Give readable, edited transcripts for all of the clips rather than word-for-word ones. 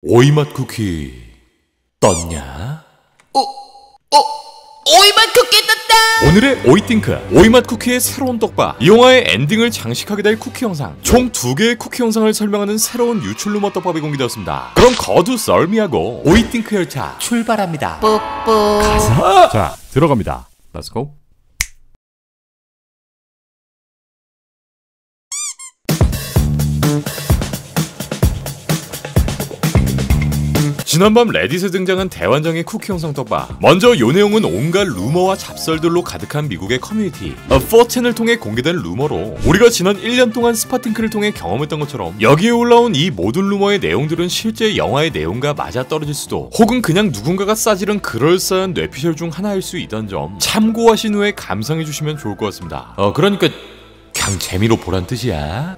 오이맛 쿠키 떴냐? 오이맛 쿠키 떴다! 오늘의 오이띵크 오이맛 쿠키의 새로운 떡밥, 이 영화의 엔딩을 장식하게 될 쿠키 영상, 총 2개의 쿠키 영상을 설명하는 새로운 유출 루머 떡밥이 공개되었습니다. 그럼 거두 썰미하고 오이띵크 열차 출발합니다. 뿌뿌. 가자! 자, 들어갑니다. Let's go. 지난밤 레딧에 등장한 대환장의 쿠키 영상 떡밥. 먼저 요 내용은 온갖 루머와 잡설들로 가득한 미국의 커뮤니티 4chan을 통해 공개된 루머로, 우리가 지난 1년 동안 스파팅크를 통해 경험했던 것처럼 여기에 올라온 이 모든 루머의 내용들은 실제 영화의 내용과 맞아떨어질 수도, 혹은 그냥 누군가가 싸지른 그럴싸한 뇌피셜 중 하나일 수 있다는 점 참고하신 후에 감상해주시면 좋을 것 같습니다. 그러니까 그냥 재미로 보란 뜻이야.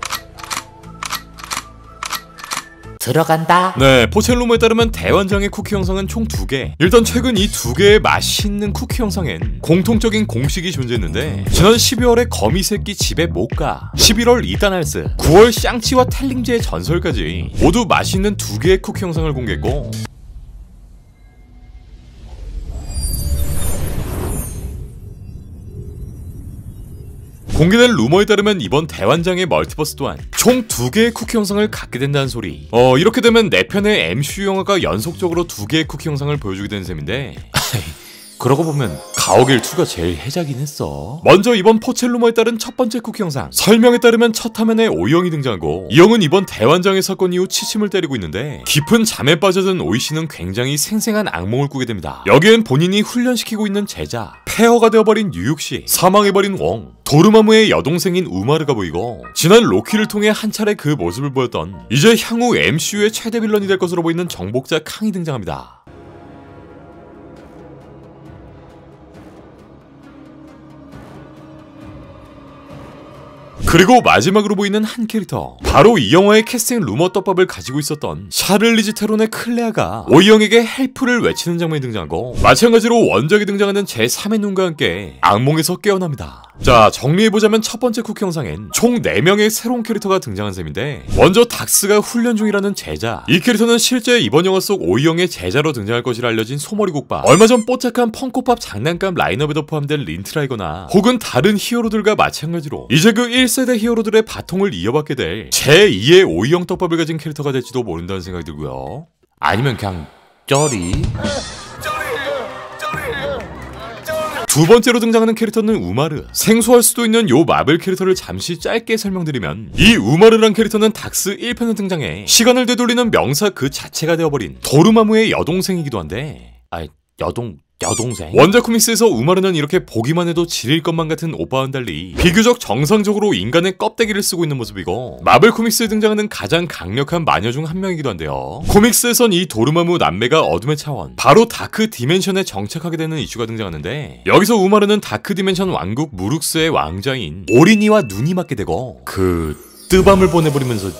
들어간다. 네, 포첼 루머에 따르면 대환장의 쿠키 영상은 총 2개. 일단 최근 이 2개의 맛있는 쿠키 영상엔 공통적인 공식이 존재했는데, 지난 12월에 거미새끼 집에 못가, 11월 이따날스, 9월 샹치와 텔링제의 전설까지 모두 맛있는 2개의 쿠키 영상을 공개했고, 공개된 루머에 따르면 이번 대환장의 멀티버스 또한 총 2개의 쿠키 영상을 갖게 된다는 소리. 이렇게 되면 4편의 MCU 영화가 연속적으로 2개의 쿠키 영상을 보여주게 되는 셈인데 그러고 보면 가오갤2가 제일 해자긴 했어. 먼저 이번 포첼 루머에 따른 첫 번째 쿠키 영상, 설명에 따르면 첫 화면에 오이영이 등장하고, 이 형은 이번 대환장의 사건 이후 치침을 때리고 있는데, 깊은 잠에 빠져든 오이씨는 굉장히 생생한 악몽을 꾸게 됩니다. 여기엔 본인이 훈련시키고 있는 제자, 폐허가 되어버린 뉴육씨, 사망해버린 웡, 도르마무의 여동생인 우마르가 보이고, 지난 로키를 통해 한 차례 그 모습을 보였던 이제 향후 MCU의 최대 빌런이 될 것으로 보이는 정복자 캉이 등장합니다. 그리고 마지막으로 보이는 한 캐릭터, 바로 이 영화의 캐스팅 루머 떡밥을 가지고 있었던 샤를리즈 테론의 클레아가 오이영에게 헬프를 외치는 장면이 등장하고, 마찬가지로 원작에 등장하는 제3의 눈과 함께 악몽에서 깨어납니다. 자, 정리해보자면 첫 번째 쿠키 영상엔 총 4명의 새로운 캐릭터가 등장한 셈인데, 먼저 닥스가 훈련 중이라는 제자, 이 캐릭터는 실제 이번 영화 속 오이영의 제자로 등장할 것이라 알려진 소머리국밥, 얼마 전 뽀짝한 펑코팝 장난감 라인업에도 포함된 린트라이거나 혹은 다른 히어로들과 마찬가지로 이제 그 1세대 히어로들의 바통을 이어받게 될 제2의 오이영 떡밥을 가진 캐릭터가 될지도 모른다는 생각이 들고요. 아니면 그냥 쩌리? 두 번째로 등장하는 캐릭터는 우마르. 생소할 수도 있는 요 마블 캐릭터를 잠시 짧게 설명드리면, 이 우마르란 캐릭터는 닥스 1편에 등장해 시간을 되돌리는 명사 그 자체가 되어버린 도르마무의 여동생이기도 한데, 여동생. 원작 코믹스에서 우마르는 이렇게 보기만 해도 지릴 것만 같은 오빠와는 달리 비교적 정상적으로 인간의 껍데기를 쓰고 있는 모습이고, 마블 코믹스에 등장하는 가장 강력한 마녀 중 한 명이기도 한데요. 코믹스에선 이 도르마무 남매가 어둠의 차원, 바로 다크 디멘션에 정착하게 되는 이슈가 등장하는데, 여기서 우마르는 다크 디멘션 왕국 무룩스의 왕자인 오리니와 눈이 맞게 되고, 뜨밤을 보내버리면서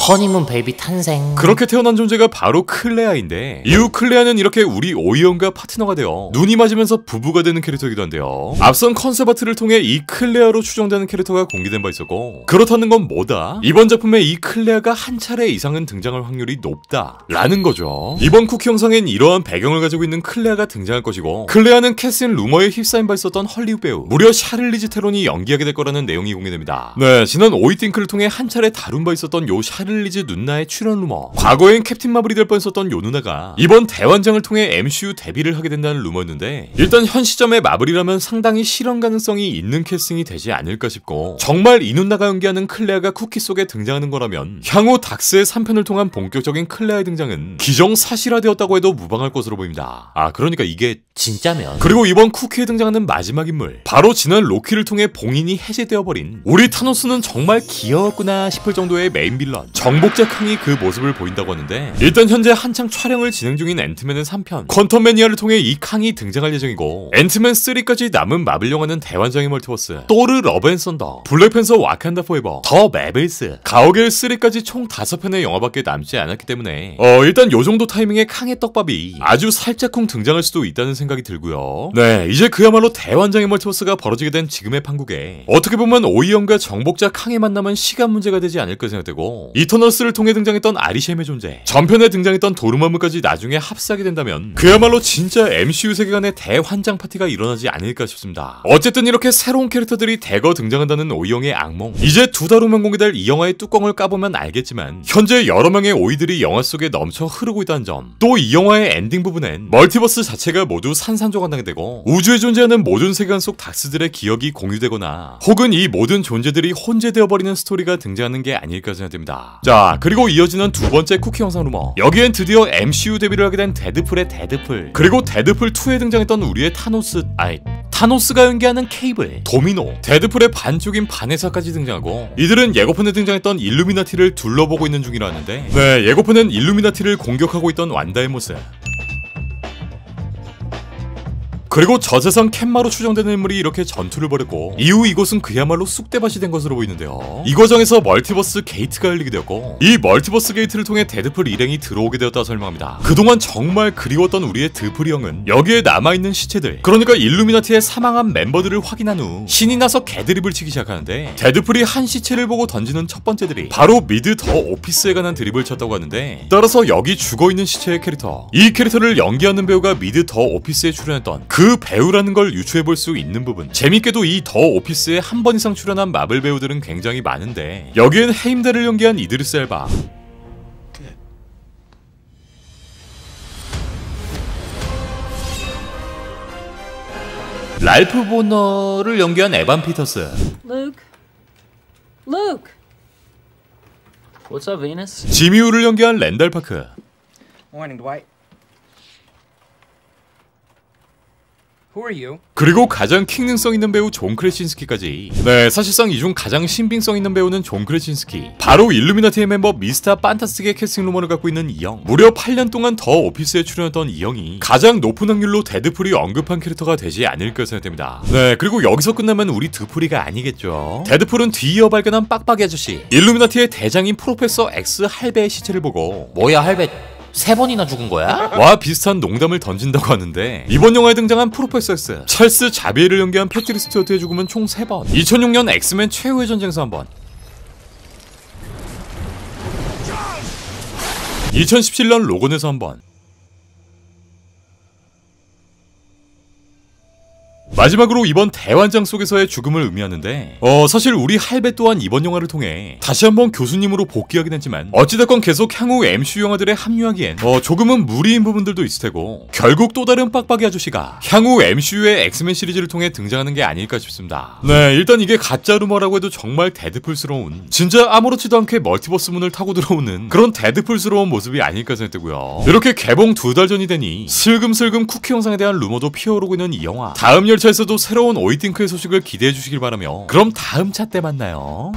허니문 베이비 탄생. 그렇게 태어난 존재가 바로 클레아인데, 이후 클레아는 이렇게 우리 오이영과 파트너가 되어 눈이 맞으면서 부부가 되는 캐릭터이기도 한데요. 앞선 컨셉 아트를 통해 이 클레아로 추정되는 캐릭터가 공개된 바 있었고, 그렇다는 건 뭐다? 이번 작품에 이 클레아가 한 차례 이상은 등장할 확률이 높다라는 거죠. 이번 쿠키 영상엔 이러한 배경을 가지고 있는 클레아가 등장할 것이고, 클레아는 캐스팅 루머에 휩싸인 바 있었던 헐리우드 배우, 무려 샤를리즈 테론이 연기하게 될 거라는 내용이 공개됩니다. 네, 지난 오이띵크를 통해 한 차례 다룬 바 있었던 요 샤를리즈 누나의 출연 루머, 과거엔 캡틴 마블이 될 뻔했었던 요 누나가 이번 대환장을 통해 MCU 데뷔를 하게 된다는 루머였는데, 일단 현 시점에 마블이라면 상당히 실현 가능성이 있는 캐스팅이 되지 않을까 싶고, 정말 이 누나가 연기하는 클레아가 쿠키 속에 등장하는 거라면 향후 닥스의 3편을 통한 본격적인 클레아의 등장은 기정사실화되었다고 해도 무방할 것으로 보입니다. 그러니까 이게 진짜면. 그리고 이번 쿠키에 등장하는 마지막 인물, 바로 지난 로키를 통해 봉인이 해제되어버린 우리 타노스는 정말 귀여웠구나 싶을 정도의 메인 빌런 정복자 캉이 그 모습을 보인다고 하는데, 일단 현재 한창 촬영을 진행 중인 앤트맨은 3편, 퀀텀 매니아를 통해 이 캉이 등장할 예정이고, 앤트맨 3까지 남은 마블 영화는 대환장의 멀티버스, 또르 러브 앤 썬더, 블랙팬서 와칸다 포에버, 더 매블스, 가오갤 3까지 총 5편의 영화밖에 남지 않았기 때문에 일단 요 정도 타이밍에 캉의 떡밥이 아주 살짝쿵 등장할 수도 있다는 생각이 들고요. 네, 이제 그야말로 대환장의 멀티버스가 벌어지게 된 지금의 판국에 어떻게 보면 오이영과 정복자 캉의 만남은 시간 문제가 되지 않을까 생각되고, 이터널스를 통해 등장했던 아리셴의 존재, 전편에 등장했던 도르마무까지 나중에 합사하게 된다면 그야말로 진짜 MCU 세계관의 대환장 파티가 일어나지 않을까 싶습니다. 어쨌든 이렇게 새로운 캐릭터들이 대거 등장한다는 오이영의 악몽, 이제 두 달 후면 공개될 이 영화의 뚜껑을 까보면 알겠지만 현재 여러 명의 오이들이 영화 속에 넘쳐 흐르고 있다는 점, 또 이 영화의 엔딩 부분엔 멀티버스 자체가 모두 산산조각나게 되고 우주에 존재하는 모든 세계관 속 닥스들의 기억이 공유되거나 혹은 이 모든 존재들이 혼재되어버리는 스토리가 등장하는 게 아닐까 생각됩니다. 자, 그리고 이어지는 두 번째 쿠키 영상 루머, 여기엔 드디어 MCU 데뷔를 하게 된 데드풀의 데드풀, 그리고 데드풀2에 등장했던 우리의 타노스가 연기하는 케이블, 도미노, 데드풀의 반쪽인 바네사까지 등장하고, 이들은 예고편에 등장했던 일루미나티를 둘러보고 있는 중이라는데, 네, 예고편은 일루미나티를 공격하고 있던 완다의 모습, 그리고 저세상 캔마로 추정되는 인물이 이렇게 전투를 벌였고, 이후 이곳은 그야말로 쑥대밭이 된 것으로 보이는데요. 이 과정에서 멀티버스 게이트가 열리게 되었고, 이 멀티버스 게이트를 통해 데드풀 일행이 들어오게 되었다 설명합니다. 그동안 정말 그리웠던 우리의 드풀이 형은 여기에 남아있는 시체들, 그러니까 일루미나티의 사망한 멤버들을 확인한 후 신이 나서 개드립을 치기 시작하는데, 데드풀이 한 시체를 보고 던지는 첫 번째 드립, 바로 미드 더 오피스에 관한 드립을 쳤다고 하는데, 따라서 여기 죽어있는 시체의 캐릭터, 이 캐릭터를 연기하는 배우가 미드 더 오피스에 출연했던 그 배우라는 걸 유추해볼 수 있는 부분. 재밌게도 이 더 오피스에 한 번 이상 출연한 마블 배우들은 굉장히 많은데, 여기엔 헤임달을 연기한 이드리스 엘바, 랄프 보너를 연기한 에반 피터스, Luke. What's up, Venus? 지미우를 연기한 랜달 파크, Morning, Dwight. Who are you? 그리고 가장 킹능성 있는 배우 존 크레신스키까지. 네, 사실상 이 중 가장 신빙성 있는 배우는 존 크레신스키, 바로 일루미나티의 멤버 미스터 판타스틱의 캐스팅 루머를 갖고 있는 이 형. 무려 8년 동안 더 오피스에 출연했던 이 형이 가장 높은 확률로 데드풀이 언급한 캐릭터가 되지 않을까 생각됩니다. 네, 그리고 여기서 끝나면 우리 드풀이가 아니겠죠. 데드풀은 뒤이어 발견한 빡빡이 아저씨, 일루미나티의 대장인 프로페서 X 할배의 시체를 보고 뭐야 할배 3번이나 죽은 거야? 와 비슷한 농담을 던진다고 하는데, 이번 영화에 등장한 프로페서 X, 찰스 자비에를 연기한 패트릭 스튜어트의 죽음은 총 3번, 2006년 엑스맨 최후의 전쟁에서 1번, 2017년 로건에서 1번, 마지막으로 이번 대환장 속에서의 죽음을 의미하는데, 사실 우리 할배 또한 이번 영화를 통해 다시 한번 교수님으로 복귀하긴 했지만, 어찌됐건 계속 향후 MCU 영화들에 합류하기엔 조금은 무리인 부분들도 있을 테고, 결국 또 다른 빡빡이 아저씨가 향후 MCU의 엑스맨 시리즈를 통해 등장하는 게 아닐까 싶습니다. 네, 일단 이게 가짜 루머라고 해도 정말 데드풀스러운, 진짜 아무렇지도 않게 멀티버스 문을 타고 들어오는 그런 데드풀스러운 모습이 아닐까 생각되고요. 이렇게 개봉 2달 전이 되니 슬금슬금 쿠키 영상에 대한 루머도 피어오르고 있는 이 영화, 다음 열차에서도 새로운 오이팅크의 소식을 기대해 주시길 바라며, 그럼 다음 차 때 만나요.